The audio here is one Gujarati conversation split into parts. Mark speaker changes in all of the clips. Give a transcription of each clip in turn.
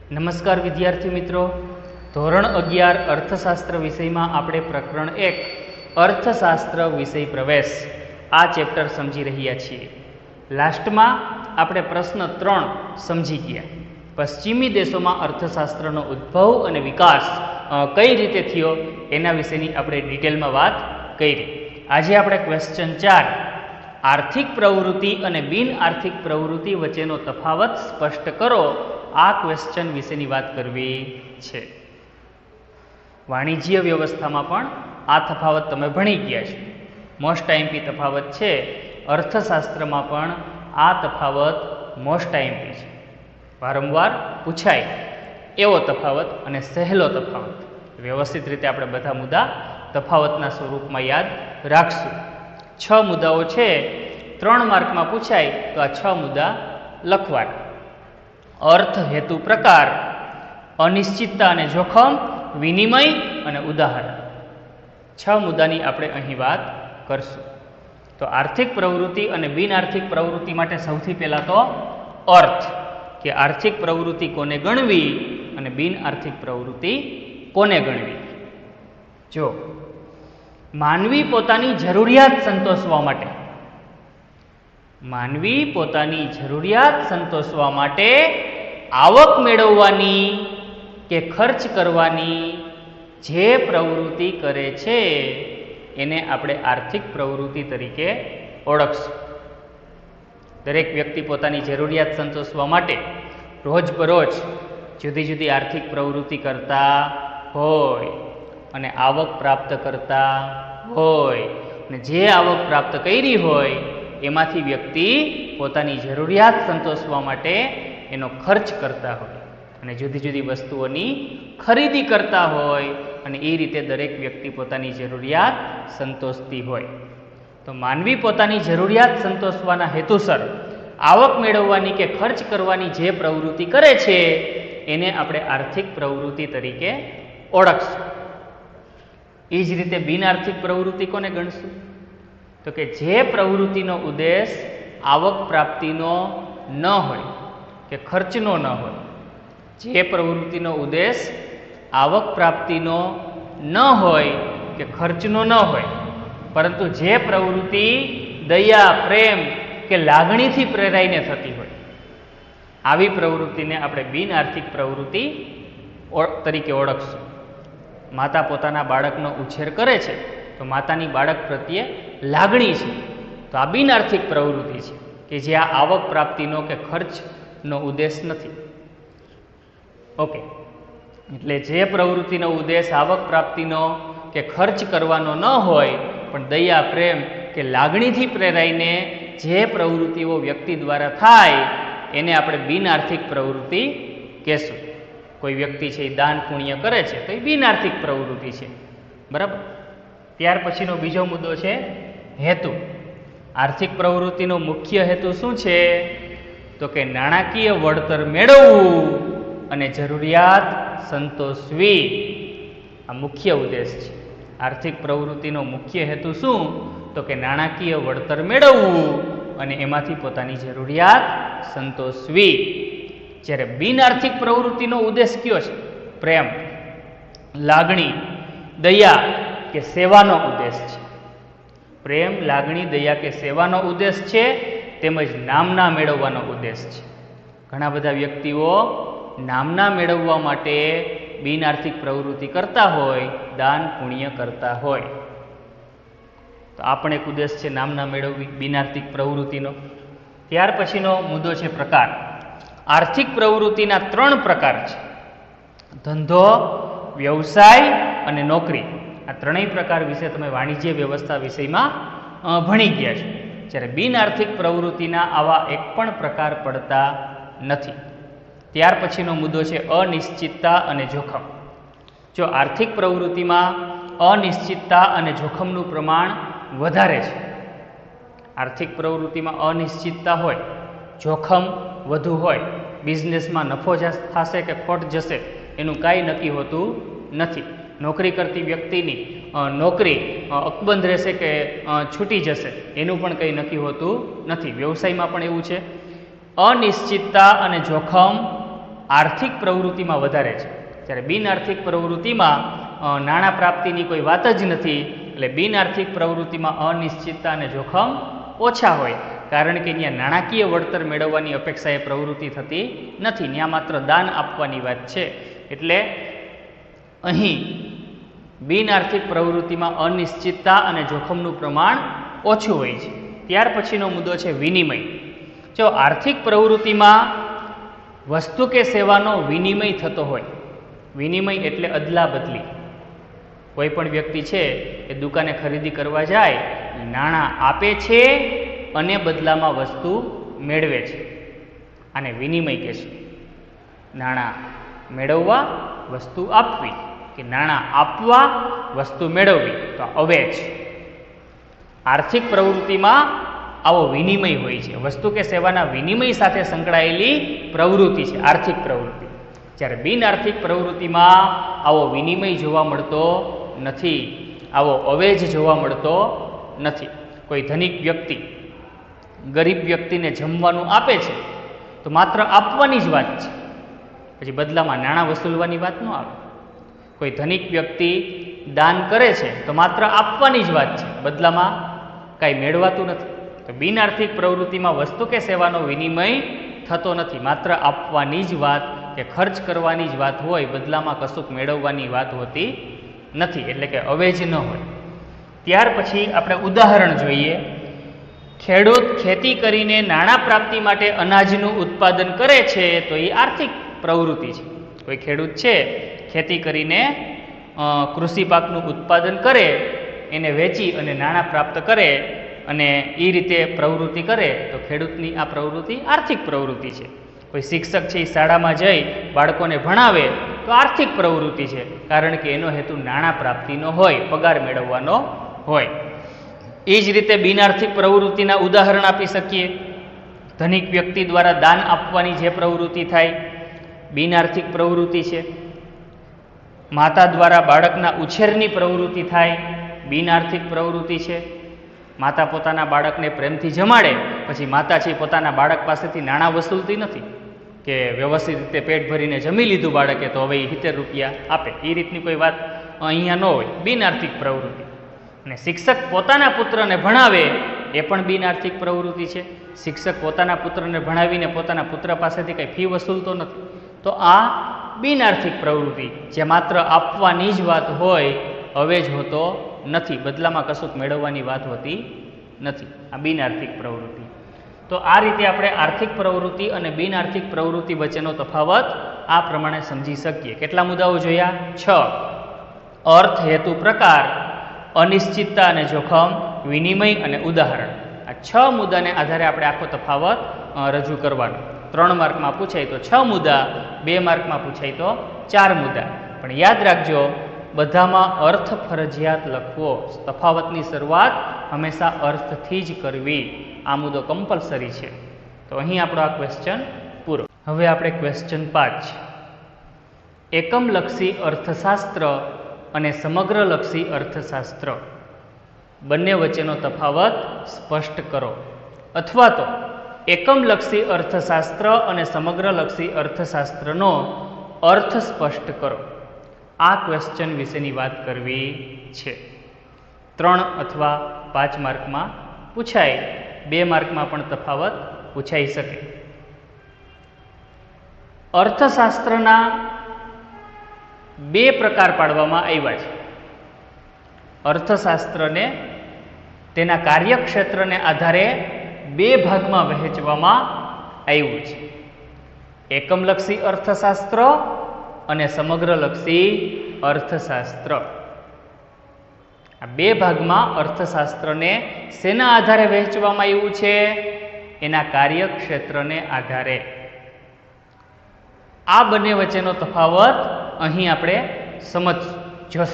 Speaker 1: નમસ્કાર વિદ્યાર્થી મિત્રો, ધોરણ 11 અર્થશાસ્ત્ર વિષયમાં આપણે પ્રકરણ 1 અર્થશાસ્ત્ર વિષય પ્રવેશ આ ચેપ્ટર સમજી રહ્યા છીએ. લાસ્ટમાં આપણે પ્રશ્ન 3 સમજી ગયા. પશ્ચિમી દેશોમાં અર્થશાસ્ત્રનો ઉદ્ભવ અને વિકાસ કઈ રીતે થયો એના વિશેની આપણે ડિટેલમાં વાત કરી. આજે આપણે ક્વેશ્ચન 4 આર્થિક પ્રવૃત્તિ અને બિન આર્થિક પ્રવૃત્તિ વચ્ચેનો તફાવત સ્પષ્ટ કરો આ ક્વેશ્ચન વિશેની વાત કરવી છે. વાણિજ્ય વ્યવસ્થામાં પણ આ તફાવત તમે ભણી ગયા છો. મોસ્ટ આઈએમપી તફાવત છે. અર્થશાસ્ત્રમાં પણ આ તફાવત મોસ્ટ આઈએમપી છે. વારંવાર પૂછાય એવો તફાવત અને સહેલો તફાવત. વ્યવસ્થિત રીતે આપણે બધા મુદ્દા તફાવતના સ્વરૂપમાં યાદ રાખશું. 6 મુદ્દાઓ છે. 3 માર્કમાં પૂછાય તો આ 6 મુદ્દા લખવાના. અર્થ, હેતુ, પ્રકાર, અનિશ્ચિતતા અને જોખમ, વિનિમય અને ઉદાહરણ. 6 મુદ્દાની આપણે અહીં વાત કરશું. તો આર્થિક પ્રવૃત્તિ અને બિન આર્થિક પ્રવૃત્તિ માટે સૌથી પહેલાં તો અર્થ, કે આર્થિક પ્રવૃત્તિ કોને ગણવી અને બિન આર્થિક પ્રવૃત્તિ કોને ગણવી. જો માનવી પોતાની જરૂરિયાત સંતોષવા માટે આવક મેળવવાની કે ખર્ચ કરવાની જે પ્રવૃત્તિ કરે છે એને આપણે આર્થિક પ્રવૃત્તિ તરીકે ઓળખશું. દરેક વ્યક્તિ પોતાની જરૂરિયાત સંતોષવા માટે રોજબરોજ જુદી જુદી આર્થિક પ્રવૃત્તિ કરતા હોય અને આવક પ્રાપ્ત કરતા હોય, અને જે આવક પ્રાપ્ત કરી હોય એમાંથી વ્યક્તિ પોતાની જરૂરિયાત સંતોષવા માટે એનો ખર્ચ કરતા હોય અને જુદી જુદી વસ્તુઓની ખરીદી કરતા હોય, અને એ રીતે દરેક વ્યક્તિ પોતાની જરૂરિયાત સંતોષતી હોય. તો માનવી પોતાની જરૂરિયાત સંતોષવાના હેતુસર આવક મેળવવાની કે ખર્ચ કરવાની જે પ્રવૃત્તિ કરે છે એને આપણે આર્થિક પ્રવૃત્તિ તરીકે ઓળખશું. એ જ રીતે બિન આર્થિક પ્રવૃત્તિ કોને ગણશું? તો કે જે પ્રવૃત્તિનો ઉદ્દેશ આવક પ્રાપ્તિનો ન હોય કે ખર્ચનો ન હોય, જે પ્રવૃત્તિનો ઉદ્દેશ આવક પ્રાપ્તિનો ન હોય કે ખર્ચનો ન હોય, પરંતુ જે પ્રવૃત્તિ દયા, પ્રેમ કે લાગણીથી પ્રેરાઈને થતી હોય, આવી પ્રવૃત્તિને આપણે બિન આર્થિક પ્રવૃત્તિ તરીકે ઓળખશું. માતા પોતાના બાળકનો ઉછેર કરે છે તો માતાની બાળક પ્રત્યે લાગણી છે, તો આ બિન આર્થિક પ્રવૃત્તિ છે કે જે આ આવક પ્રાપ્તિનો કે ખર્ચનો ઉદ્દેશ નથી. ઓકે, એટલે જે પ્રવૃત્તિનો ઉદ્દેશ આવક પ્રાપ્તિનો કે ખર્ચ કરવાનો ન હોય, પણ દયા, પ્રેમ કે લાગણીથી પ્રેરાઈને જે પ્રવૃત્તિઓ વ્યક્તિ દ્વારા થાય એને આપણે બિન આર્થિક પ્રવૃત્તિ કહેશું. કોઈ વ્યક્તિ છે એ દાન પુણ્ય કરે છે તો એ બિન આર્થિક પ્રવૃત્તિ છે, બરાબર. ત્યાર પછીનો બીજો મુદ્દો છે હેતુ. આર્થિક પ્રવૃત્તિનો મુખ્ય હેતુ શું છે? તો કે નાણાકીય વળતર મેળવવું અને જરૂરિયાત સંતોષવી. આ મુખ્ય ઉદ્દેશ છે. આર્થિક પ્રવૃત્તિનો મુખ્ય હેતુ શું? તો કે નાણાકીય વળતર મેળવવું અને એમાંથી પોતાની જરૂરિયાત સંતોષવી. જ્યારે બિન આર્થિક પ્રવૃત્તિનો ઉદ્દેશ કયો છે? પ્રેમ, લાગણી, દયા કે સેવાનો ઉદ્દેશ છે. પ્રેમ, લાગણી, દયા કે સેવાનો ઉદ્દેશ છે, તેમજ નામના મેળવવાનો ઉદ્દેશ છે. ઘણા બધા વ્યક્તિઓ નામના મેળવવા માટે બિન આર્થિક પ્રવૃત્તિ કરતા હોય, દાન પુણ્ય કરતા હોય. તો આ પણ એક ઉદ્દેશ છે નામના મેળવવી બિન આર્થિક પ્રવૃત્તિનો. ત્યાર પછીનો મુદ્દો છે પ્રકાર. આર્થિક પ્રવૃત્તિના 3 પ્રકાર છે: ધંધો, વ્યવસાય અને નોકરી. આ ત્રણેય પ્રકાર વિશે તમે વાણિજ્ય વ્યવસ્થા વિષયમાં ભણી ગયા છો. જ્યારે બિન આર્થિક પ્રવૃત્તિના આવા એક પણ પ્રકાર પડતા નથી. ત્યાર પછીનો મુદ્દો છે અનિશ્ચિતતા અને જોખમ. જો આર્થિક પ્રવૃત્તિમાં અનિશ્ચિતતા અને જોખમનું પ્રમાણ વધારે છે. આર્થિક પ્રવૃત્તિમાં અનિશ્ચિતતા હોય, જોખમ વધુ હોય, બિઝનેસમાં નફો થશે કે ખોટ જશે એનું કાંઈ નક્કી હોતું નથી. નોકરી કરતી વ્યક્તિની નોકરી અકબંધ રહેશે કે છૂટી જશે એનું પણ કંઈ નક્કી હોતું નથી. વ્યવસાયમાં પણ એવું છે. અનિશ્ચિતતા અને જોખમ આર્થિક પ્રવૃત્તિમાં વધારે છે, જ્યારે બિન આર્થિક પ્રવૃત્તિમાં નાણાં પ્રાપ્તિની કોઈ વાત જ નથી. એટલે બિન આર્થિક પ્રવૃત્તિમાં અનિશ્ચિતતા અને જોખમ ઓછા હોય, કારણ કે ત્યાં નાણાકીય વળતર મેળવવાની અપેક્ષા એ પ્રવૃત્તિ થતી નથી, ત્યાં માત્ર દાન આપવાની વાત છે. એટલે અહીં બિન આર્થિક પ્રવૃત્તિમાં અનિશ્ચિતતા અને જોખમનું પ્રમાણ ઓછું હોય છે. ત્યાર પછીનો મુદ્દો છે વિનિમય. જો આર્થિક પ્રવૃત્તિમાં વસ્તુ કે સેવાનો વિનિમય થતો હોય, વિનિમય એટલે અદલા બદલી. કોઈ પણ વ્યક્તિ છે એ દુકાને ખરીદી કરવા જાય, નાણાં આપે છે અને બદલામાં વસ્તુ મેળવે છે, આને વિનિમય કહેશું. નાણાં મેળવવા, વસ્તુ આપવી, કે નાણાં આપવા, વસ્તુ મેળવવી, તો અવેજ. આર્થિક પ્રવૃત્તિમાં આવો વિનિમય હોય છે, વસ્તુ કે સેવાના વિનિમય સાથે સંકળાયેલી પ્રવૃત્તિ છે આર્થિક પ્રવૃત્તિ. જ્યારે બિન આર્થિક પ્રવૃત્તિમાં આવો વિનિમય જોવા મળતો નથી, આવો અવેજ જોવા મળતો નથી. કોઈ ધનિક વ્યક્તિ ગરીબ વ્યક્તિને જમવાનું આપે છે તો માત્ર આપવાની જ વાત છે, પછી બદલામાં નાણાં વસૂલવાની વાત ન આવે. કોઈ ધનિક વ્યક્તિ દાન કરે છે તો માત્ર આપવાની જ વાત છે, બદલામાં કાંઈ મેળવાતું નથી. તો બિન આર્થિક પ્રવૃત્તિમાં વસ્તુ કે સેવાનો વિનિમય થતો નથી, માત્ર આપવાની જ વાત કે ખર્ચ કરવાની જ વાત હોય, બદલામાં કશુંક મેળવવાની વાત હોતી નથી, એટલે કે અવેજ ન હોય. ત્યાર પછી આપણે ઉદાહરણ જોઈએ. ખેડૂત ખેતી કરીને નાણાં પ્રાપ્તિ માટે અનાજનું ઉત્પાદન કરે છે તો એ આર્થિક પ્રવૃત્તિ છે. કોઈ ખેડૂત છે ખેતી કરીને કૃષિ પાકનું ઉત્પાદન કરે, એને વેચી અને નાણાં પ્રાપ્ત કરે અને એ રીતે પ્રવૃત્તિ કરે તો ખેડૂતની આ પ્રવૃત્તિ આર્થિક પ્રવૃત્તિ છે. કોઈ શિક્ષક છે એ શાળામાં જઈ બાળકોને ભણાવે તો આર્થિક પ્રવૃત્તિ છે, કારણ કે એનો હેતુ નાણાં પ્રાપ્તિનો હોય, પગાર મેળવવાનો હોય. એ જ રીતે બિન આર્થિક પ્રવૃત્તિના ઉદાહરણ આપી શકીએ. ધનિક વ્યક્તિ દ્વારા દાન આપવાની જે પ્રવૃત્તિ થાય, બિન આર્થિક પ્રવૃત્તિ છે. માતા દ્વારા બાળકના ઉછેરની પ્રવૃત્તિ થાય, બિન આર્થિક પ્રવૃત્તિ છે. માતા પોતાના બાળકને પ્રેમથી જમાડે, પછી માતા છે પોતાના બાળક પાસેથી નાણાં વસૂલતી નથી કે વ્યવસ્થિત રીતે પેટ ભરીને જમી લીધું બાળકે તો હવે 70 રૂપિયા આપે, એ રીતની કોઈ વાત અહીંયા ન હોય, બિન આર્થિક પ્રવૃત્તિ. અને શિક્ષક પોતાના પુત્રને ભણાવે એ પણ બિન આર્થિક પ્રવૃત્તિ છે. શિક્ષક પોતાના પુત્રને ભણાવીને પોતાના પુત્ર પાસેથી કંઈ ફી વસૂલતો નથી, તો આ બિન આર્થિક પ્રવૃત્તિ જે માત્ર આપવાની જ વાત હોય, અવેજ હોતો નથી, બદલામાં કશુંક મેળવવાની વાત હોતી નથી, આ બિન આર્થિક પ્રવૃત્તિ. તો આ રીતે આપણે આર્થિક પ્રવૃત્તિ અને બિન આર્થિક પ્રવૃત્તિ વચ્ચેનો તફાવત આ પ્રમાણે સમજી શકીએ. કેટલા મુદ્દાઓ જોયા? 6. અર્થ, હેતુ, પ્રકાર, અનિશ્ચિતતા અને જોખમ, વિનિમય અને ઉદાહરણ. આ 6 મુદ્દાને આધારે આપણે આખો તફાવત રજૂ કરવાનો. 3 માર્કમાં પૂછાય તો 6 મુદ્દા, 2 માર્કમાં પૂછાય તો 4 મુદ્દા. પણ યાદ રાખજો, બધામાં અર્થ ફરજિયાત લખવો. તફાવતની શરૂઆત હંમેશા અર્થથી જ કરવી, આ મુદ્દો કમ્પલસરી છે. તો અહીં આપણો આ ક્વેશ્ચન પૂરો. હવે આપણે ક્વેશ્ચન 5, એકમલક્ષી અર્થશાસ્ત્ર અને સમગ્રલક્ષી અર્થશાસ્ત્ર બંને વચ્ચેનો તફાવત સ્પષ્ટ કરો, અથવા તો એકમલક્ષી અર્થશાસ્ત્ર અને સમગ્રલક્ષી અર્થશાસ્ત્રનો અર્થ સ્પષ્ટ કરો. આ ક્વેશ્ચન વિશેની વાત કરવી છે. 3 અથવા 5 માર્કમાં પૂછાય, 2 માર્કમાં પણ તફાવત પૂછાઈ શકે. અર્થશાસ્ત્રના 2 પ્રકાર પાડવામાં આવ્યા છે. અર્થશાસ્ત્રને તેના કાર્યક્ષેત્રને આધારે 2 ભાગમાં વહેંચવામાં આવ્યું છે. એકમલક્ષી અર્થશાસ્ત્ર અને સમગ્રલક્ષી અર્થશાસ્ત્ર. આ 2 ભાગમાં અર્થશાસ્ત્રને શેના આધારે વહેંચવામાં આવ્યું છે? એના કાર્યક્ષેત્રને આધારે. આ બંને વચ્ચેનો તફાવત અહીં આપણે સમજશું.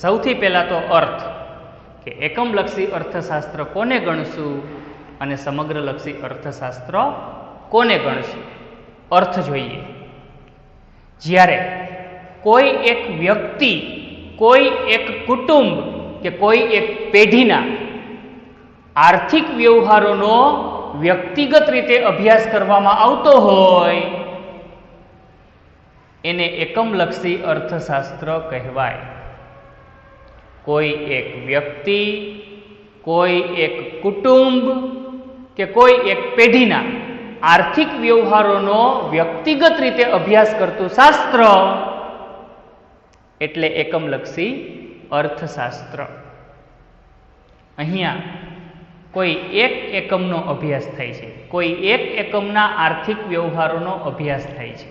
Speaker 1: સૌથી પહેલાં તો અર્થ, કે એકમલક્ષી અર્થશાસ્ત્ર કોને ગણશું અને સમગ્રલક્ષી અર્થશાસ્ત્ર કોને ગણશું. અર્થ જોઈએ. જ્યારે કોઈ એક વ્યક્તિ, કોઈ એક કુટુંબ કે કોઈ એક પેઢીના આર્થિક વ્યવહારોનો વ્યક્તિગત રીતે અભ્યાસ કરવામાં આવતો હોય એને એકમલક્ષી અર્થશાસ્ત્ર કહેવાય. કોઈ એક વ્યક્તિ, કોઈ એક કુટુંબ કે કોઈ એક પેઢીના આર્થિક વ્યવહારોનો વ્યક્તિગત રીતે અભ્યાસ કરતું શાસ્ત્ર એટલે એકમલક્ષી અર્થશાસ્ત્ર. અહીંયા કોઈ એક એકમનો અભ્યાસ થાય છે, કોઈ એક એકમના આર્થિક વ્યવહારોનો અભ્યાસ થાય છે.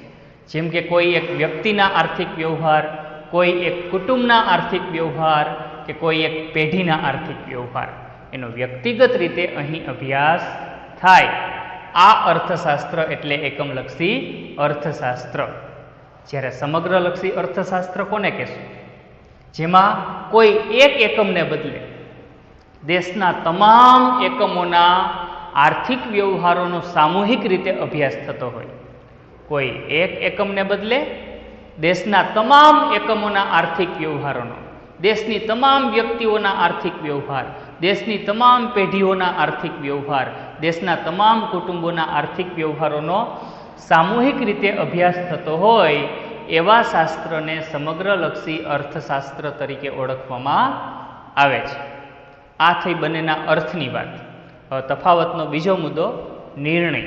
Speaker 1: જેમ કે કોઈ એક વ્યક્તિના આર્થિક વ્યવહાર, કોઈ એક કુટુંબના આર્થિક વ્યવહાર કે કોઈ એક પેઢીના આર્થિક વ્યવહાર, એનો વ્યક્તિગત રીતે અહીં અભ્યાસ થાય. આ અર્થશાસ્ત્ર એટલે એકમલક્ષી અર્થશાસ્ત્ર. જ્યારે સમગ્રલક્ષી અર્થશાસ્ત્ર કોને કહેશું? જેમાં કોઈ એક એકમને બદલે દેશના તમામ એકમોના આર્થિક વ્યવહારોનો સામૂહિક રીતે અભ્યાસ થતો હોય. કોઈ એક એકમને બદલે દેશના તમામ એકમોના આર્થિક વ્યવહારોનો, દેશની તમામ વ્યક્તિઓના આર્થિક વ્યવહાર, દેશની તમામ પેઢીઓના આર્થિક વ્યવહાર, દેશના તમામ કુટુંબોના આર્થિક વ્યવહારોનો સામૂહિક રીતે અભ્યાસ થતો હોય એવા શાસ્ત્રને સમગ્રલક્ષી અર્થશાસ્ત્ર તરીકે ઓળખવામાં આવે છે. આ થઈ બંનેના અર્થની વાત. હવે તફાવતનો બીજો મુદ્દો નિર્ણય.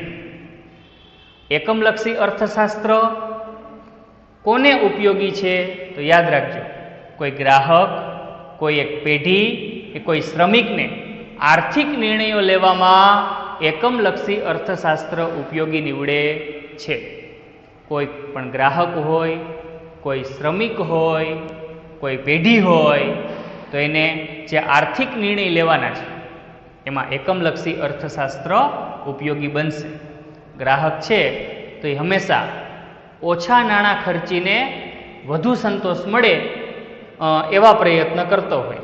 Speaker 1: એકમલક્ષી અર્થશાસ્ત્ર કોને ઉપયોગી છે? તો યાદ રાખજો, કોઈ ગ્રાહક, કોઈ એક પેઢી કે કોઈ શ્રમિકને આર્થિક નિર્ણયો લેવામાં એકમલક્ષી અર્થશાસ્ત્ર ઉપયોગી નીવડે છે. કોઈ પણ ગ્રાહક હોય, કોઈ શ્રમિક હોય, કોઈ પેઢી હોય, તો એને જે આર્થિક નિર્ણય લેવાના છે એમાં એકમલક્ષી અર્થશાસ્ત્ર ઉપયોગી બનશે. ગ્રાહક છે તો એ હંમેશા ઓછા નાણાં ખર્ચીને વધુ સંતોષ મળે એવા પ્રયત્ન કરતો હોય.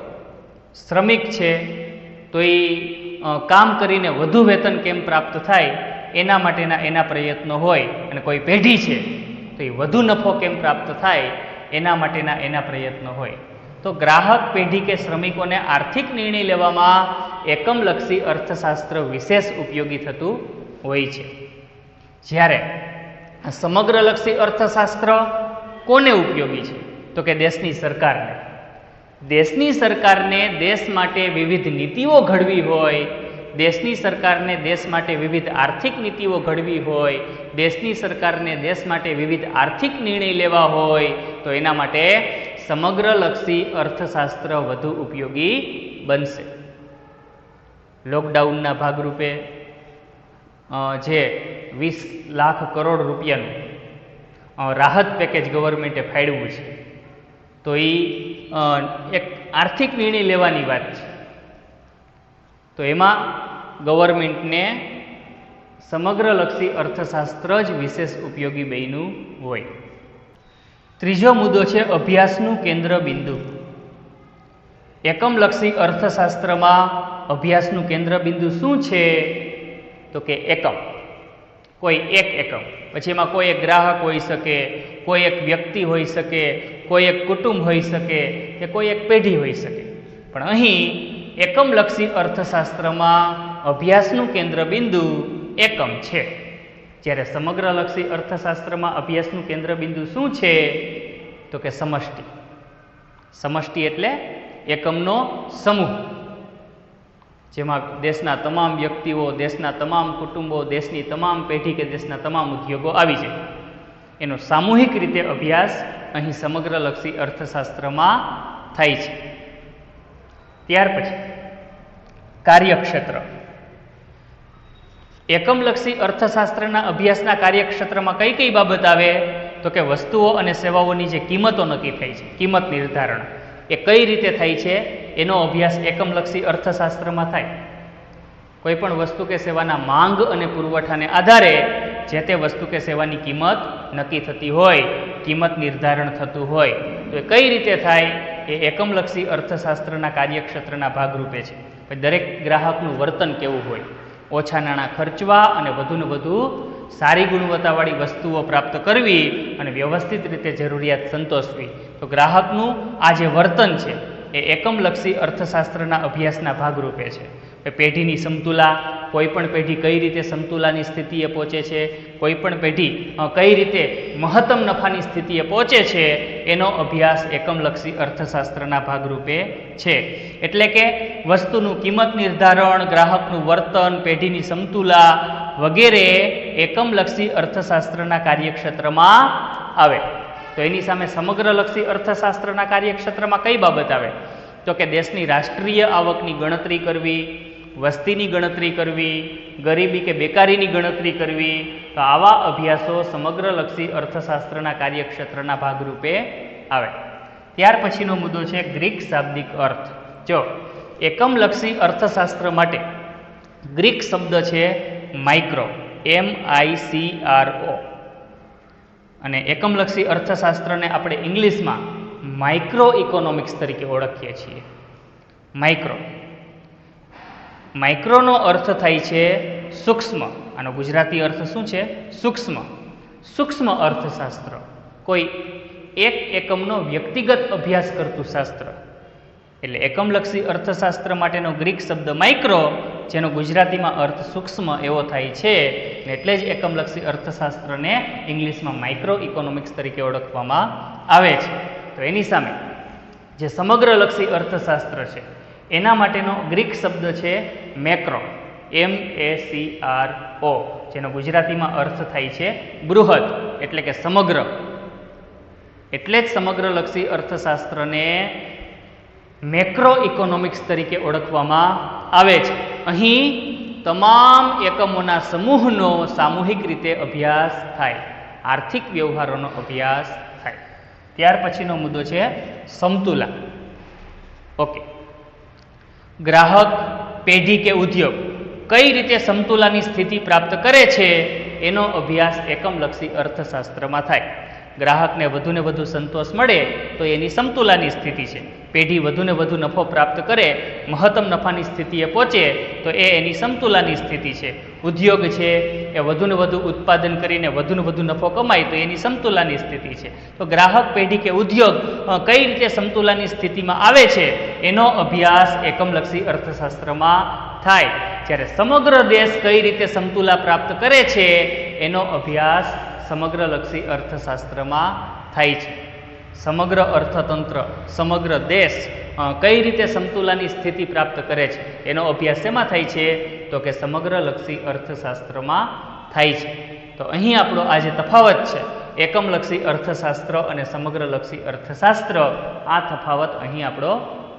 Speaker 1: શ્રમિક છે તો એ કામ કરીને વધુ વેતન કેમ પ્રાપ્ત થાય એના માટેના એના પ્રયત્નો હોય. અને કોઈ પેઢી છે તો એ વધુ નફો કેમ પ્રાપ્ત થાય એના માટેના એના પ્રયત્નો હોય. તો ગ્રાહક, પેઢી કે શ્રમિકોને આર્થિક નિર્ણય લેવામાં એકમલક્ષી અર્થશાસ્ત્ર વિશેષ ઉપયોગી થતું હોય છે. જ્યારે સમગ્રલક્ષી અર્થશાસ્ત્ર કોને ઉપયોગી છે? તો કે દેશની સરકારને. દેશની સરકારને દેશ માટે વિવિધ નીતિઓ ઘડવી હોય, દેશની સરકારને દેશ માટે વિવિધ આર્થિક નીતિઓ ઘડવી હોય, દેશની સરકારને દેશ માટે વિવિધ આર્થિક નિર્ણય લેવા હોય, તો એના માટે સમગ્રલક્ષી અર્થશાસ્ત્ર વધુ ઉપયોગી બનશે. લોકડાઉનના ભાગરૂપે જે 20 લાખ કરોડ રૂપિયાનું રાહત પેકેજ ગવર્મેન્ટે ફાળવ્યું છે, તો એ એક આર્થિક નિર્ણય લેવાની વાત છે. તો એમાં ગવર્મેન્ટને સમગ્રલક્ષી અર્થશાસ્ત્ર જ વિશેષ ઉપયોગી બન્યું હોય. ત્રીજો મુદ્દો છે અભ્યાસનું કેન્દ્ર બિંદુ. એકમલક્ષી અર્થશાસ્ત્રમાં અભ્યાસનું કેન્દ્ર બિંદુ શું છે? તો કે એકમ. કોઈ એક એકમ. પછી એમાં કોઈ એક ગ્રાહક હોઈ શકે, કોઈ એક વ્યક્તિ હોઈ શકે, કોઈ એક કુટુંબ હોઈ શકે કે કોઈ એક પેઢી હોઈ શકે. પણ અહીં એકમલક્ષી અર્થશાસ્ત્રમાં અભ્યાસનું કેન્દ્ર બિંદુ એકમ છે. જ્યારે સમગ્રલક્ષી અર્થશાસ્ત્રમાં અભ્યાસનું કેન્દ્ર બિંદુ શું છે? તો કે સમષ્ટિ. સમષ્ટિ એટલે એકમનો સમૂહ, જેમાં દેશના તમામ વ્યક્તિઓ, દેશના તમામ કુટુંબો, દેશની તમામ પેઢી કે દેશના તમામ ઉદ્યોગો આવી જાય. એનો સામૂહિક રીતે અભ્યાસ અહીં સમગ્રલક્ષી અર્થશાસ્ત્રમાં થાય છે. ત્યાર પછી કાર્યક્ષેત્ર. એકમલક્ષી અર્થશાસ્ત્રના અભ્યાસના કાર્યક્ષેત્રમાં કઈ કઈ બાબત આવે? તો કે વસ્તુઓ અને સેવાઓની જે કિંમતો નક્કી થાય છે, કિંમત નિર્ધારણ, એ કઈ રીતે થાય છે એનો અભ્યાસ એકમલક્ષી અર્થશાસ્ત્રમાં થાય. કોઈ પણ વસ્તુ કે સેવાના માંગ અને પુરવઠાને આધારે જે તે વસ્તુ કે સેવાની કિંમત નક્કી થતી હોય, કિંમત નિર્ધારણ થતું હોય, તો એ કઈ રીતે થાય એ એકમલક્ષી અર્થશાસ્ત્રના કાર્યક્ષેત્રના ભાગરૂપે છે. દરેક ગ્રાહકનું વર્તન કેવું હોય, ઓછા નાણાં ખર્ચવા અને વધુને વધુ સારી ગુણવત્તાવાળી વસ્તુઓ પ્રાપ્ત કરવી અને વ્યવસ્થિત રીતે જરૂરિયાત સંતોષવી. તો ગ્રાહકનું આ જે વર્તન છે એ એકમલક્ષી અર્થશાસ્ત્રના અભ્યાસના ભાગરૂપે છે. પેઢીની સમતુલા, કોઈ પણ પેઢી કઈ રીતે સમતુલાની સ્થિતિએ પહોંચે છે, કોઈ પણ પેઢી કઈ રીતે મહત્તમ નફાની સ્થિતિએ પહોંચે છે, એનો અભ્યાસ એકમલક્ષી અર્થશાસ્ત્રના ભાગરૂપે છે. એટલે કે વસ્તુનું કિંમત નિર્ધારણ, ગ્રાહકનું વર્તન, પેઢીની સમતુલા વગેરે એકમલક્ષી અર્થશાસ્ત્રના કાર્યક્ષેત્રમાં આવે. તો એની સામે સમગ્રલક્ષી અર્થશાસ્ત્રના કાર્યક્ષેત્રમાં કઈ બાબત આવે? તો કે દેશની રાષ્ટ્રીય આવકની ગણતરી કરવી, વસ્તીની ગણતરી કરવી, ગરીબી કે બેકારીની ગણતરી કરવી. તો આવા અભ્યાસો સમગ્રલક્ષી અર્થશાસ્ત્રના કાર્યક્ષેત્રના ભાગરૂપે આવે. ત્યાર પછીનો મુદ્દો છે ગ્રીક શાબ્દિક અર્થ. જો એકમલક્ષી અર્થશાસ્ત્ર માટે ગ્રીક શબ્દ છે માઇક્રો, MICRO, અને એકમલક્ષી અર્થશાસ્ત્રને આપણે ઇંગ્લિશમાં માઇક્રો ઇકોનોમિક્સ તરીકે ઓળખીએ છીએ. માઇક્રોનો અર્થ થાય છે સૂક્ષ્મ. આનો ગુજરાતી અર્થ શું છે? સૂક્ષ્મ. સૂક્ષ્મ અર્થશાસ્ત્ર, કોઈ એક એકમનો વ્યક્તિગત અભ્યાસ કરતું શાસ્ત્ર. એટલે એકમલક્ષી અર્થશાસ્ત્ર માટેનો ગ્રીક શબ્દ માઇક્રો, જેનો ગુજરાતીમાં અર્થ સૂક્ષ્મ એવો થાય છે. એટલે જ એકમલક્ષી અર્થશાસ્ત્રને ઇંગ્લિશમાં માઇક્રો ઇકોનોમિક્સ તરીકે ઓળખવામાં આવે છે. તો એની સામે જે સમગ્રલક્ષી અર્થશાસ્ત્ર છે એના માટેનો ગ્રીક શબ્દ છે મેક્રો, MACRO, જેનો ગુજરાતીમાં અર્થ થાય છે બૃહદ, એટલે કે સમગ્ર. એટલે જ સમગ્રલક્ષી અર્થશાસ્ત્રને મેક્રો ઇકોનોમિક્સ તરીકે ઓળખવામાં આવે છે. અહીં તમામ એકમોના સમૂહનો સામૂહિક રીતે અભ્યાસ થાય, આર્થિક વ્યવહારોનો અભ્યાસ થાય. ત્યાર પછીનો મુદ્દો છે સમતુલા. ઓકે, ગ્રાહક, પેઢી કે ઉદ્યોગ કઈ રીતે સમતુલાની સ્થિતિ પ્રાપ્ત કરે છે એનો અભ્યાસ એકમલક્ષી અર્થશાસ્ત્રમાં થાય. ગ્રાહકને વધુને વધુ સંતોષ મળે તો એની સમતુલાની સ્થિતિ છે. પેઢી વધુને વધુ નફો પ્રાપ્ત કરે, મહત્તમ નફાની સ્થિતિએ પહોંચે તો એ એની સમતુલાની સ્થિતિ છે. ઉદ્યોગ છે એ વધુને વધુ ઉત્પાદન કરીને વધુને વધુ નફો કમાય તો એની સમતુલાની સ્થિતિ છે. તો ગ્રાહક, પેઢી કે ઉદ્યોગ કઈ રીતે સમતુલાની સ્થિતિમાં આવે છે એનો અભ્યાસ એકમલક્ષી અર્થશાસ્ત્રમાં થાય. જ્યારે સમગ્ર દેશ કઈ રીતે સમતુલા પ્રાપ્ત કરે છે એનો અભ્યાસ સમગ્રલક્ષી અર્થશાસ્ત્રમાં થાય છે. સમગ્ર અર્થતંત્ર, સમગ્ર દેશ કઈ રીતે સમતુલાની સ્થિતિ પ્રાપ્ત કરે છે એનો અભ્યાસ શેમાં થાય છે? તો કે સમગ્રલક્ષી અર્થશાસ્ત્રમાં થાય છે. તો અહીં આપણો આ જે તફાવત છે એકમલક્ષી અર્થશાસ્ત્ર અને સમગ્રલક્ષી અર્થશાસ્ત્ર, આ તફાવત અહીં આપણો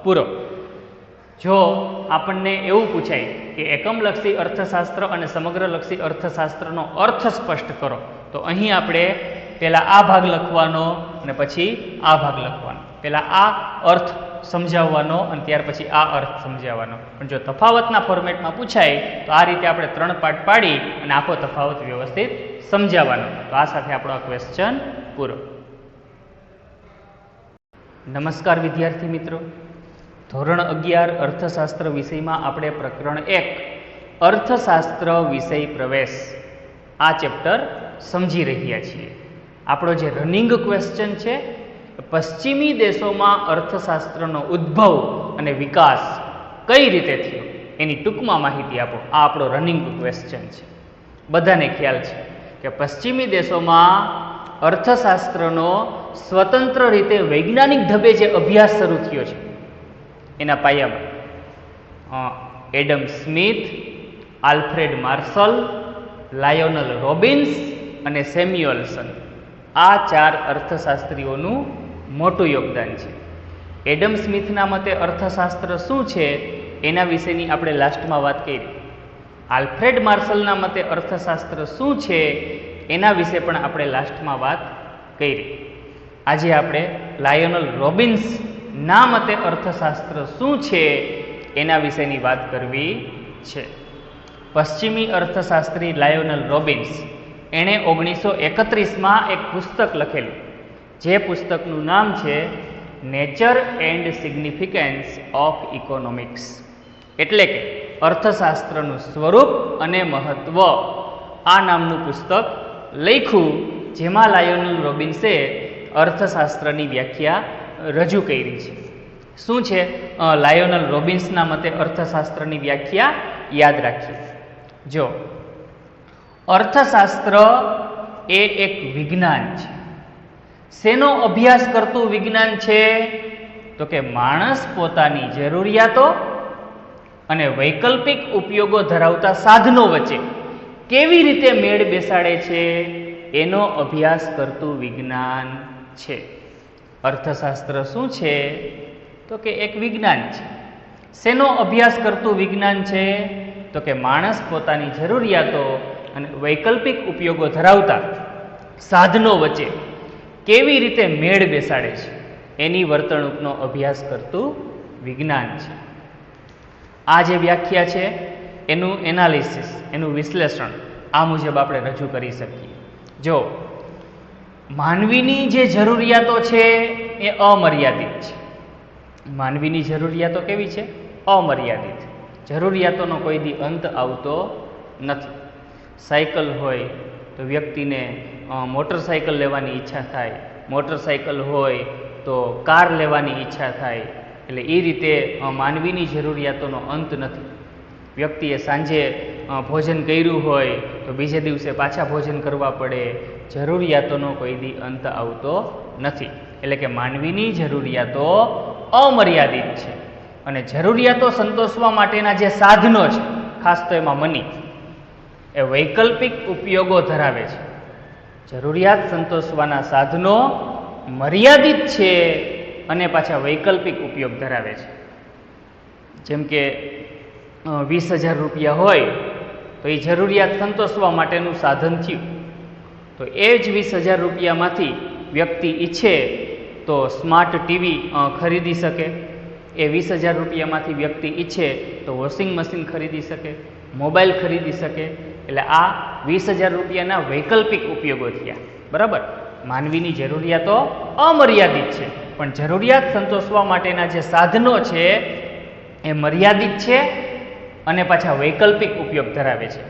Speaker 1: પૂરો. જો આપણને એવું પૂછાય કે એકમલક્ષી અર્થશાસ્ત્ર અને સમગ્રલક્ષી અર્થશાસ્ત્રનો અર્થ સ્પષ્ટ કરો, તો અહીં આપણે પહેલાં આ ભાગ લખવાનો અને પછી આ ભાગ લખવાનો. પહેલાં આ અર્થ સમજાવવાનો અને ત્યાર પછી આ અર્થ સમજાવવાનો. પણ જો તફાવતના ફોર્મેટમાં પૂછાય તો આ રીતે આપણે 3 પાર્ટ પાડી અને આખો તફાવત વ્યવસ્થિત સમજાવવાનો. તો આ સાથે આપણો આ ક્વેશ્ચન પૂરો. નમસ્કાર વિદ્યાર્થી મિત્રો, ધોરણ 11 અર્થશાસ્ત્ર વિષયમાં આપણે પ્રકરણ 1 અર્થશાસ્ત્ર વિષય પ્રવેશ આ ચેપ્ટર સમજી રહ્યા છીએ. આપણો જે રનિંગ ક્વેશ્ચન છે, પશ્ચિમી દેશોમાં અર્થશાસ્ત્રનો ઉદ્ભવ અને વિકાસ કઈ રીતે થયો એની ટૂંકમાં માહિતી આપો. આ આપણો રનિંગ ક્વેશ્ચન છે. બધાને ખ્યાલ છે કે પશ્ચિમી દેશોમાં અર્થશાસ્ત્રનો સ્વતંત્ર રીતે વૈજ્ઞાનિક ઢબે જે અભ્યાસ શરૂ થયો છે એના પાયામાં Adam Smith, Alfred Marshall, Lionel Robbins અને સેમ્યુઅલ્સન, આ 4 અર્થશાસ્ત્રીઓનું મોટું યોગદાન છે. એડમ સ્મિથના મતે અર્થશાસ્ત્ર શું છે એના વિશેની આપણે લાસ્ટમાં વાત કરી. આલ્ફ્રેડ માર્શલના મતે અર્થશાસ્ત્ર શું છે એના વિશે પણ આપણે લાસ્ટમાં વાત કરી. આજે આપણે લાયોનલ રોબિન્સ ના મતે અર્થશાસ્ત્ર શું છે એના વિશેની વાત કરવી છે. પશ્ચિમી અર્થશાસ્ત્રી લાયોનલ રોબિન્સ, એણે 1931માં એક પુસ્તક લખેલું, જે પુસ્તકનું નામ છે nature and significance of economics, એટલે કે અર્થશાસ્ત્રનું સ્વરૂપ અને મહત્વ, આ નામનું પુસ્તક લખ્યું, જેમાં લાયોનલ રોબિન્સે અર્થશાસ્ત્રની વ્યાખ્યા રજૂ કરી છે. શું છે? લાયોનલ રોબિન્સના મતે અર્થશાસ્ત્રની વ્યાખ્યા યાદ રાખીએ. જો અર્થશાસ્ત્ર એ એક વિજ્ઞાન છે. શેનો અભ્યાસ કરતું વિજ્ઞાન છે? તો કે માણસ પોતાની જરૂરિયાતો અને વૈકલ્પિક ઉપયોગો ધરાવતા સાધનો વચ્ચે કેવી રીતે મેળ બેસાડે છે એનો અભ્યાસ કરતું વિજ્ઞાન છે. અર્થશાસ્ત્ર શું છે? તો કે એક વિજ્ઞાન છે. શેનો અભ્યાસ કરતું વિજ્ઞાન છે? તો કે માણસ પોતાની જરૂરિયાતો અને વૈકલ્પિક ઉપયોગો ધરાવતા સાધનો વચ્ચે કેવી રીતે મેળ બેસાડે છે એની વર્તણૂકનો અભ્યાસ કરતું વિજ્ઞાન છે. આ જે વ્યાખ્યા છે એનું એનાલિસિસ, એનું વિશ્લેષણ આ મુજબ આપણે રજૂ કરી શકીએ. જો માનવીની જે જરૂરિયાતો છે એ અમર્યાદિત છે. માનવીની જરૂરિયાતો કેવી છે? અમર્યાદિત. જરૂરિયાતોનો કોઈ દી અંત આવતો નથી. સાયકલ હોય તો વ્યક્તિને મોટરસાયકલ લેવાની ઈચ્છા થાય, મોટરસાયકલ હોય તો કાર લેવાની ઈચ્છા થાય. એટલે એ રીતે માનવીની જરૂરિયાતોનો અંત નથી. વ્યક્તિએ સાંજે ભોજન કર્યું હોય તો બીજે દિવસે પાછા ભોજન કરવા પડે. જરૂરિયાતોનો કોઈ દી અંત આવતો નથી. એટલે કે માનવીની જરૂરિયાતો અમર્યાદિત છે. અને જરૂરિયાતો સંતોષવા માટેના જે સાધનો છે, ખાસ તો એમાં મની, એ વૈકલ્પિક ઉપયોગો ધરાવે છે. જરૂરિયાત સંતોષવાના સાધનો મર્યાદિત છે અને પાછા વૈકલ્પિક ઉપયોગ ધરાવે છે. જેમ કે 20,000 રૂપિયા હોય તો એ જરૂરિયાત સંતોષવા માટેનું સાધન થયું. તો એ જ 20,000 રૂપિયામાંથી વ્યક્તિ ઈચ્છે તો સ્માર્ટ ટીવી ખરીદી શકે. એ 20,000 રૂપિયામાંથી વ્યક્તિ ઈચ્છે તો વોશિંગ મશીન ખરીદી શકે, મોબાઈલ ખરીદી શકે. એટલે આ 20,000 રૂપિયાના વૈકલ્પિક ઉપયોગો થયા. બરાબર? માનવીની જરૂરિયાતો અમર્યાદિત છે, પણ જરૂરિયાત સંતોષવા માટેના જે સાધનો છે એ મર્યાદિત છે અને પાછા વૈકલ્પિક ઉપયોગ ધરાવે છે.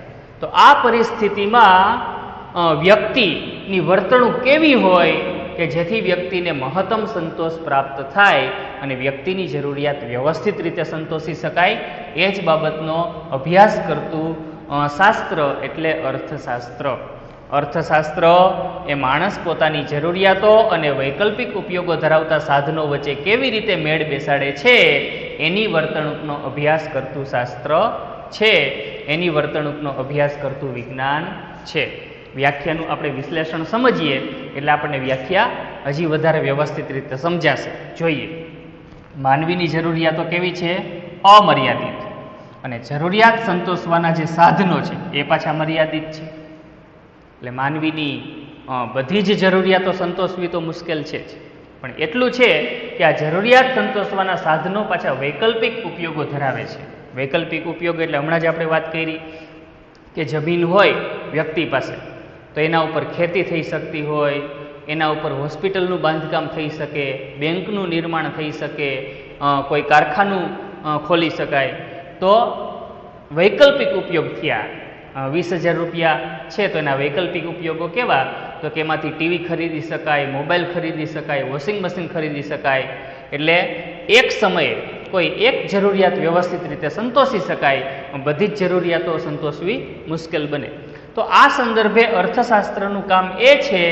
Speaker 1: તો આ પરિસ્થિતિમાં વ્યક્તિની વર્તણૂક કેવી હોય કે જેથી વ્યક્તિને મહત્તમ સંતોષ પ્રાપ્ત થાય અને વ્યક્તિની જરૂરિયાત વ્યવસ્થિત રીતે સંતોષી શકાય, એ જ બાબતનો અભ્યાસ કરતું શાસ્ત્ર એટલે અર્થશાસ્ત્ર. અર્થશાસ્ત્ર એ માણસ પોતાની જરૂરિયાતો અને વૈકલ્પિક ઉપયોગો ધરાવતા સાધનો વચ્ચે કેવી રીતે મેળ બેસાડે છે એની વર્તણૂકનો અભ્યાસ કરતું શાસ્ત્ર છે. એની વર્તણૂકનો અભ્યાસ કરતું વિજ્ઞાન છે. વ્યાખ્યાનું આપણે વિશ્લેષણ સમજીએ એટલે આપણને વ્યાખ્યા હજી વધારે વ્યવસ્થિત રીતે સમજાશે. જોઈએ, માનવીની જરૂરિયાતો કેવી છે? અમર્યાદિત. અને જરૂરિયાત સંતોષવાના જે સાધનો છે એ પાછા મર્યાદિત છે. એટલે માનવીની બધી જ જરૂરિયાતો સંતોષવી તો મુશ્કેલ છે જ, પણ એટલું છે કે આ જરૂરિયાત સંતોષવાના સાધનો પાછા વૈકલ્પિક ઉપયોગો ધરાવે છે. વૈકલ્પિક ઉપયોગ એટલે હમણાં જ આપણે વાત કરી કે જમીન હોય વ્યક્તિ પાસે તો એના ઉપર ખેતી થઈ શકતી હોય, એના ઉપર હોસ્પિટલનું બાંધકામ થઈ શકે, બેંકનું નિર્માણ થઈ શકે, કોઈ કારખાનું ખોલી શકાય. તો વૈકલ્પિક ઉપયોગ થયા. 20,000 રૂપિયા છે તો એના વૈકલ્પિક ઉપયોગો કેવા? તો કે એમાંથી ટીવી ખરીદી શકાય, મોબાઈલ ખરીદી શકાય, વોશિંગ મશીન ખરીદી શકાય. એટલે એક સમયે કોઈ એક જરૂરિયાત વ્યવસ્થિત રીતે સંતોષી શકાય, બધી જ જરૂરિયાતો સંતોષવી મુશ્કેલ બને. તો આ સંદર્ભે અર્થશાસ્ત્રનું કામ એ છે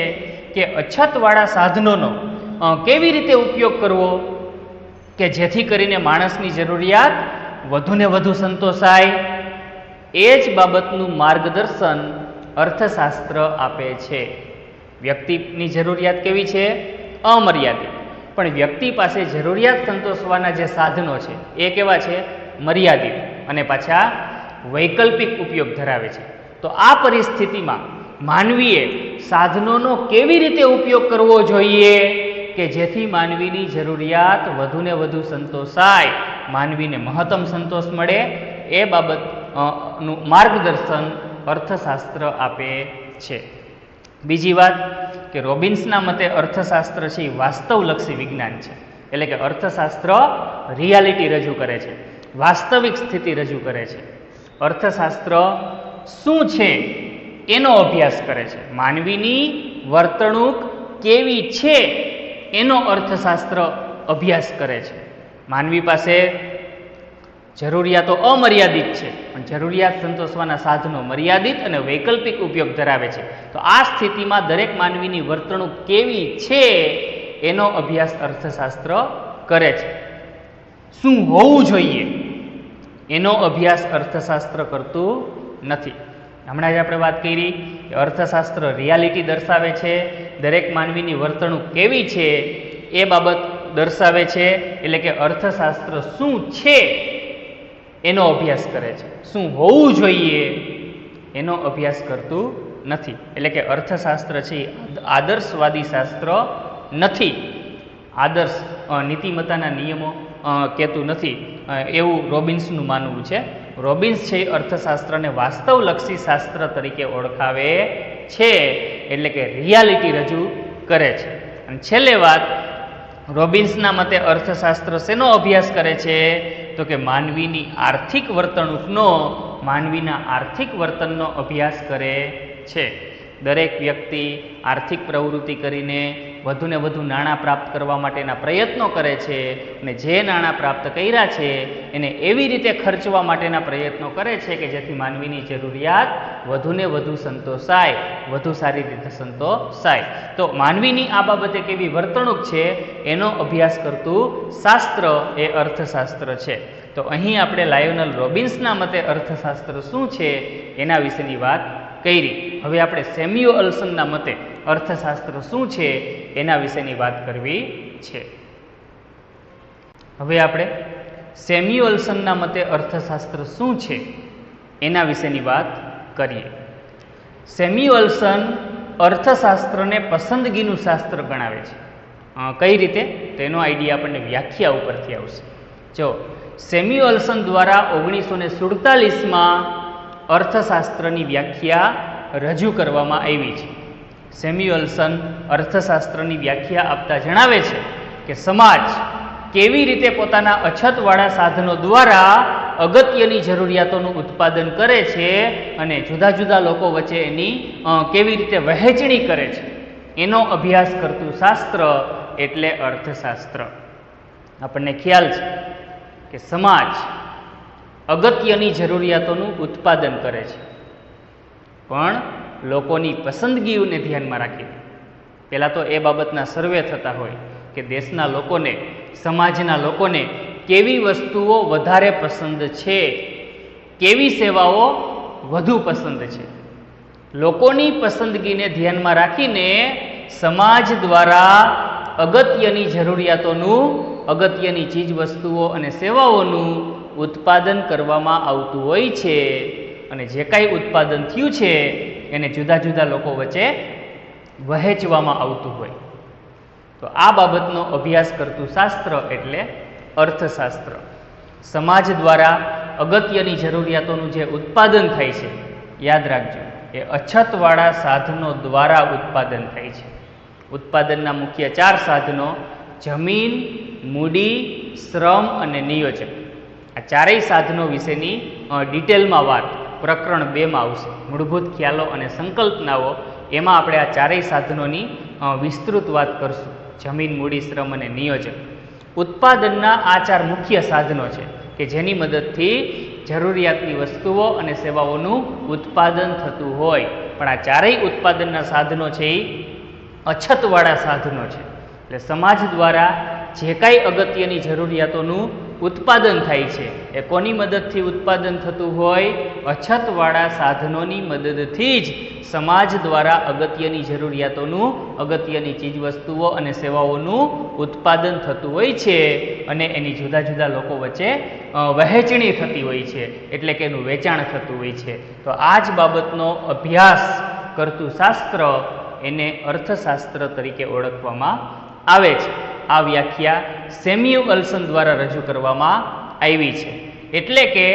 Speaker 1: કે અછતવાળા સાધનોનો કેવી રીતે ઉપયોગ કરવો કે જેથી કરીને માણસની જરૂરિયાત વધુને વધુ સંતોષાય, એ જ બાબતનું માર્ગદર્શન અર્થશાસ્ત્ર આપે છે. વ્યક્તિની જરૂરિયાત કેવી છે? અમર્યાદિત. પણ વ્યક્તિ પાસે જરૂરિયાત સંતોષવાના જે સાધનો છે એ કેવા છે? મર્યાદિત અને પાછા વૈકલ્પિક ઉપયોગ ધરાવે છે. તો આ પરિસ્થિતિમાં માનવીએ સાધનોનો કેવી રીતે ઉપયોગ કરવો જોઈએ કે જેથી માનવીની જરૂરિયાત વધુને વધુ સંતોષાય, માનવીને મહત્તમ સંતોષ મળે, એ બાબતનું માર્ગદર્શન અર્થશાસ્ત્ર આપે છે. બીજી વાત કે રોબિન્સના મતે અર્થશાસ્ત્ર છે એ વાસ્તવલક્ષી વિજ્ઞાન છે. એટલે કે અર્થશાસ્ત્ર રિયાલિટી રજૂ કરે છે, વાસ્તવિક સ્થિતિ રજૂ કરે છે. અર્થશાસ્ત્ર શું છે એનો અભ્યાસ કરે છે. માનવીની વર્તણૂક કેવી છે એનો અર્થશાસ્ત્ર અભ્યાસ કરે છે. માનવી પાસે જરૂરિયાતો અમર્યાદિત છે, પણ જરૂરિયાત સંતોષવાના સાધનો મર્યાદિત અને વૈકલ્પિક ઉપયોગ ધરાવે છે. તો આ સ્થિતિમાં દરેક માનવીની વર્તણૂક કેવી છે એનો અભ્યાસ અર્થશાસ્ત્ર કરે છે. શું હોવું જોઈએ એનો અભ્યાસ અર્થશાસ્ત્ર કરતું નથી. હમણાં જ આપણે વાત કરી કે અર્થશાસ્ત્ર રિયાલિટી દર્શાવે છે, દરેક માનવીની વર્તણૂક કેવી છે એ બાબત દર્શાવે છે. એટલે કે અર્થશાસ્ત્ર શું છે એનો અભ્યાસ કરે છે, શું હોવું જોઈએ એનો અભ્યાસ કરતું નથી. એટલે કે અર્થશાસ્ત્ર છે આદર્શવાદી શાસ્ત્ર નથી, આદર્શ નીતિમત્તાના નિયમો કહેતું નથી એવું રોબિન્સનું માનવું છે. રોબિન્સ છે અર્થશાસ્ત્રને વાસ્તવલક્ષી શાસ્ત્ર તરીકે ઓળખાવે છે, એટલે કે રિયાલિટી રજૂ કરે છે. અને છેલ્લે વાત, રોબિન્સના મતે અર્થશાસ્ત્ર શેનો અભ્યાસ કરે છે તો કે માનવીની આર્થિક વર્તણૂકનો, માનવીના આર્થિક વર્તનનો અભ્યાસ કરે છે. દરેક વ્યક્તિ આર્થિક પ્રવૃત્તિ કરીને વધુને વધુ નાણાં પ્રાપ્ત કરવા માટેના પ્રયત્નો કરે છે અને જે નાણાં પ્રાપ્ત કર્યા છે એને એવી રીતે ખર્ચવા માટેના પ્રયત્નો કરે છે કે જેથી માનવીની જરૂરિયાત વધુને વધુ સંતોષાય, વધુ સારી રીતે સંતોષાય. તો માનવીની આ બાબતે કેવી વર્તણૂક છે એનો અભ્યાસ કરતું શાસ્ત્ર એ અર્થશાસ્ત્ર છે. તો અહીં આપણે લાયોનલ રોબિન્સના મતે અર્થશાસ્ત્ર શું છે એના વિશેની વાત કરી. હવે આપણે સેમ્યુઅલ્સનના મતે અર્થશાસ્ત્ર શું છે એના વિશેની વાત કરવી છે. હવે આપણે સેમ્યુઅલ્સનના મતે અર્થશાસ્ત્ર શું છે એના વિશેની વાત કરીએ. સેમ્યુઅલ્સન અર્થશાસ્ત્રને પસંદગીનું શાસ્ત્ર ગણાવે છે. કઈ રીતે? તો એનો આઈડિયા આપણને વ્યાખ્યા ઉપરથી આવશે. જો સેમ્યુઅલ્સન દ્વારા 1947માં અર્થશાસ્ત્રની વ્યાખ્યા રજૂ કરવામાં આવી છે. સેમ્યુઅલ્સન અર્થશાસ્ત્રની વ્યાખ્યા આપતા જણાવે છે કે સમાજ કેવી રીતે પોતાના અછતવાળા સાધનો દ્વારા અગત્યની જરૂરિયાતોનું ઉત્પાદન કરે છે અને જુદા જુદા લોકો વચ્ચે એની કેવી રીતે વહેંચણી કરે છે એનો અભ્યાસ કરતું શાસ્ત્ર એટલે અર્થશાસ્ત્ર. આપણને ખ્યાલ છે કે સમાજ અગત્યની જરૂરિયાતોનું ઉત્પાદન કરે છે, પણ લોકોની પસંદગીઓને ધ્યાનમાં રાખીને. પહેલાં તો એ બાબતના સર્વે થતા હોય કે દેશના લોકોને, સમાજના લોકોને કેવી વસ્તુઓ વધારે પસંદ છે, કેવી સેવાઓ વધુ પસંદ છે. લોકોની પસંદગીને ધ્યાનમાં રાખીને સમાજ દ્વારા અગત્યની જરૂરિયાતોનું, અગત્યની ચીજ વસ્તુઓ અને સેવાઓનું ઉત્પાદન કરવામાં આવતું હોય છે અને જે કાંઈ ઉત્પાદન થયું છે એને જુદા જુદા લોકો વચ્ચે વહેંચવામાં આવતું હોય. તો આ બાબતનો અભ્યાસ કરતું શાસ્ત્ર એટલે અર્થશાસ્ત્ર. સમાજ દ્વારા અગત્યની જરૂરિયાતોનું જે ઉત્પાદન થાય છે, યાદ રાખજો, એ અછતવાળા સાધનો દ્વારા ઉત્પાદન થાય છે. ઉત્પાદનના મુખ્ય 4 સાધનો જમીન, મૂડી, શ્રમ અને નિયોજન. આ ચારેય સાધનો વિશેની ડિટેલમાં વાત પ્રકરણ 2માં આવશે. મૂળભૂત ખ્યાલો અને સંકલ્પનાઓ, એમાં આપણે આ ચારેય સાધનોની વિસ્તૃત વાત કરશું. જમીન, મૂડી, શ્રમ અને નિયોજન. ઉત્પાદનના આ 4 મુખ્ય સાધનો છે કે જેની મદદથી જરૂરિયાતની વસ્તુઓ અને સેવાઓનું ઉત્પાદન થતું હોય. પણ આ ચારેય ઉત્પાદનના સાધનો છે એ અછતવાળા સાધનો છે. એટલે સમાજ દ્વારા જે કાંઈ અગત્યની જરૂરિયાતોનું ઉત્પાદન થાય છે એ કોની મદદથી ઉત્પાદન થતું હોય? અછતવાળા સાધનોની મદદથી જ સમાજ દ્વારા અગત્યની જરૂરિયાતોનું, અગત્યની ચીજવસ્તુઓ અને સેવાઓનું ઉત્પાદન થતું હોય છે અને એની જુદા જુદા લોકો વચ્ચે વહેંચણી થતી હોય છે, એટલે કે એનું વેચાણ થતું હોય છે. તો આ જ બાબતનો અભ્યાસ કરતું શાસ્ત્ર એને અર્થશાસ્ત્ર તરીકે ઓળખવામાં આવે છે. આ વ્યાખ્યા સેમ્યુઅલ્સન દ્વારા રજૂ કરવામાં આવી છે. એટલે કે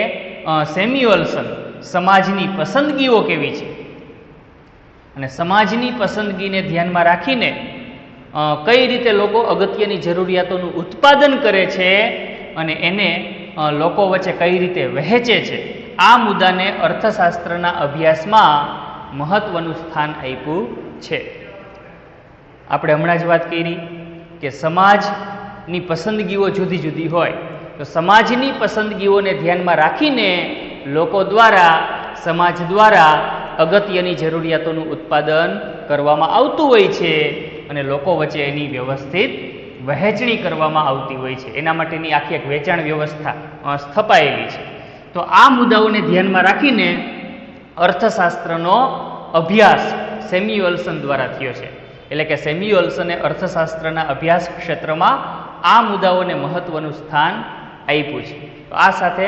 Speaker 1: સેમ્યુઅલ્સન સમાજની પસંદગીઓ કેવી છે અને સમાજની પસંદગીને ધ્યાનમાં રાખીને કઈ રીતે લોકો અગત્યની જરૂરિયાતોનું ઉત્પાદન કરે છે અને એને લોકો વચ્ચે કઈ રીતે વહેંચે છે, આ મુદ્દાને અર્થશાસ્ત્રના અભ્યાસમાં મહત્વનું સ્થાન આપ્યું છે. આપણે હમણાં જ વાત કરી કે સમાજ સમાજની પસંદગીઓ જુદી જુદી હોય, તો સમાજની પસંદગીઓને ધ્યાનમાં રાખીને લોકો દ્વારા, સમાજ દ્વારા અગત્યની જરૂરિયાતોનું ઉત્પાદન કરવામાં આવતું હોય છે અને લોકો વચ્ચે એની વ્યવસ્થિત વહેંચણી કરવામાં આવતી હોય છે. એના માટેની આખી એક વેચાણ વ્યવસ્થા સ્થપાયેલી છે. તો આ મુદ્દાઓને ધ્યાનમાં રાખીને અર્થશાસ્ત્રનો અભ્યાસ સેમ્યુઅલ્સન દ્વારા થયો છે. એટલે કે સેમ્યુઅલ્સને અર્થશાસ્ત્રના અભ્યાસ ક્ષેત્રમાં આ મુદ્દાઓને મહત્વનું સ્થાન આપ્યું છે. તો આ સાથે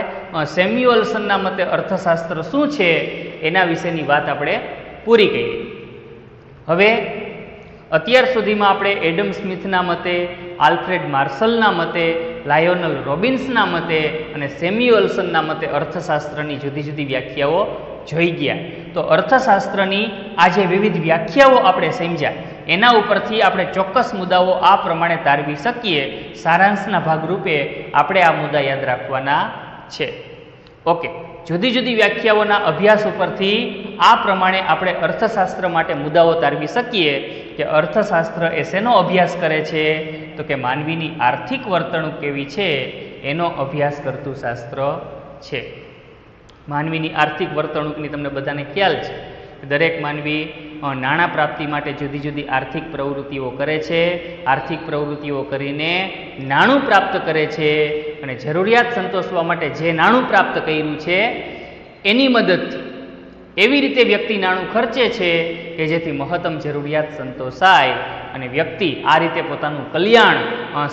Speaker 1: સેમ્યુઅલ્સનના મતે અર્થશાસ્ત્ર શું છે એના વિશેની વાત આપણે પૂરી કરી. હવે અત્યાર સુધીમાં આપણે એડમ સ્મિથના મતે, આલ્ફ્રેડ માર્શલના મતે, લાયોનલ રોબિન્સના મતે અને સેમ્યુઅલ્સનના મતે અર્થશાસ્ત્રની જુદી જુદી વ્યાખ્યાઓ જોઈ ગયા. તો અર્થશાસ્ત્રની આ જે વિવિધ વ્યાખ્યાઓ આપણે સમજ્યા, એના ઉપરથી આપણે ચોક્કસ મુદ્દાઓ આ પ્રમાણે તારવી શકીએ. સારાંશના ભાગરૂપે આપણે આ મુદ્દા યાદ રાખવાના છે. ઓકે, જુદી જુદી વ્યાખ્યાઓના અભ્યાસ ઉપરથી આ પ્રમાણે આપણે અર્થશાસ્ત્ર માટે મુદ્દાઓ તારવી શકીએ કે અર્થશાસ્ત્ર એ શેનો અભ્યાસ કરે છે, તો કે માનવીની આર્થિક વર્તણૂક કેવી છે એનો અભ્યાસ કરતું શાસ્ત્ર છે. માનવીની આર્થિક વર્તણૂકની તમને બધાને ખ્યાલ છે. દરેક માનવી નાણાં પ્રાપ્તિ માટે જુદી જુદી આર્થિક પ્રવૃત્તિઓ કરે છે. આર્થિક પ્રવૃત્તિઓ કરીને નાણું પ્રાપ્ત કરે છે અને જરૂરિયાત સંતોષવા માટે જે નાણું પ્રાપ્ત કર્યું છે એની મદદથી એવી રીતે વ્યક્તિ નાણું ખર્ચે છે કે જેથી મહત્તમ જરૂરિયાત સંતોષાય અને વ્યક્તિ આ રીતે પોતાનું કલ્યાણ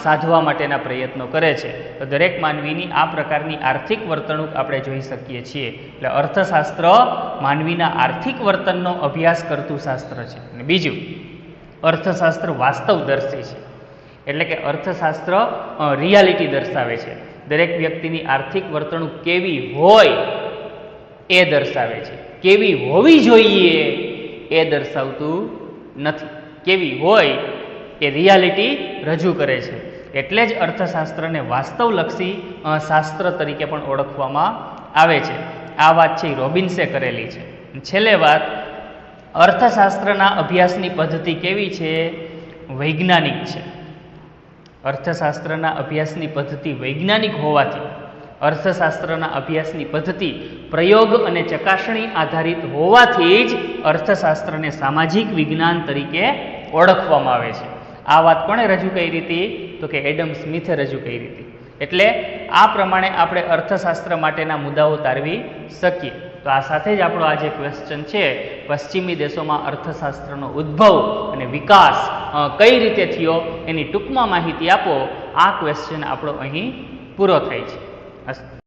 Speaker 1: સાધવા માટેના પ્રયત્નો કરે છે. તો દરેક માનવીની આ પ્રકારની આર્થિક વર્તણૂક આપણે જોઈ શકીએ છીએ. એટલે અર્થશાસ્ત્ર માનવીના આર્થિક વર્તનનો અભ્યાસ કરતું શાસ્ત્ર છે. અને બીજું, અર્થશાસ્ત્ર વાસ્તવદર્શી છે. એટલે કે અર્થશાસ્ત્ર રિયાલિટી દર્શાવે છે. દરેક વ્યક્તિની આર્થિક વર્તણૂક કેવી હોય એ દર્શાવે છે. કેવી હોવી જોઈએ એ દર્શાવતું નથી. કેવી હોય એ રિયાલિટી રજૂ કરે છે. એટલે જ અર્થશાસ્ત્રને વાસ્તવલક્ષી શાસ્ત્ર તરીકે પણ ઓળખવામાં આવે છે. આ વાત છે રોબિન્સે કરેલી છે. છેલ્લે વાત, અર્થશાસ્ત્રના અભ્યાસની પદ્ધતિ કેવી છે? વૈજ્ઞાનિક છે. અર્થશાસ્ત્રના અભ્યાસની પદ્ધતિ વૈજ્ઞાનિક હોવાથી, અર્થશાસ્ત્રના અભ્યાસની પદ્ધતિ પ્રયોગ અને ચકાસણી આધારિત હોવાથી જ અર્થશાસ્ત્રને સામાજિક વિજ્ઞાન તરીકે ઓળખવામાં આવે છે. આ વાત કોણે રજૂ કરી હતી? તો કે એડમ સ્મિથે રજૂ કરી હતી. એટલે આ પ્રમાણે આપણે અર્થશાસ્ત્ર માટેના મુદ્દાઓ તારવી શકીએ. તો આ સાથે જ આપણો આ જે ક્વેશ્ચન છે, પશ્ચિમી દેશોમાં અર્થશાસ્ત્રનો ઉદ્ભવ અને વિકાસ કઈ રીતે થયો એની ટૂંકમાં માહિતી આપો, આ ક્વેશ્ચન આપણો અહીં પૂરો થાય છે.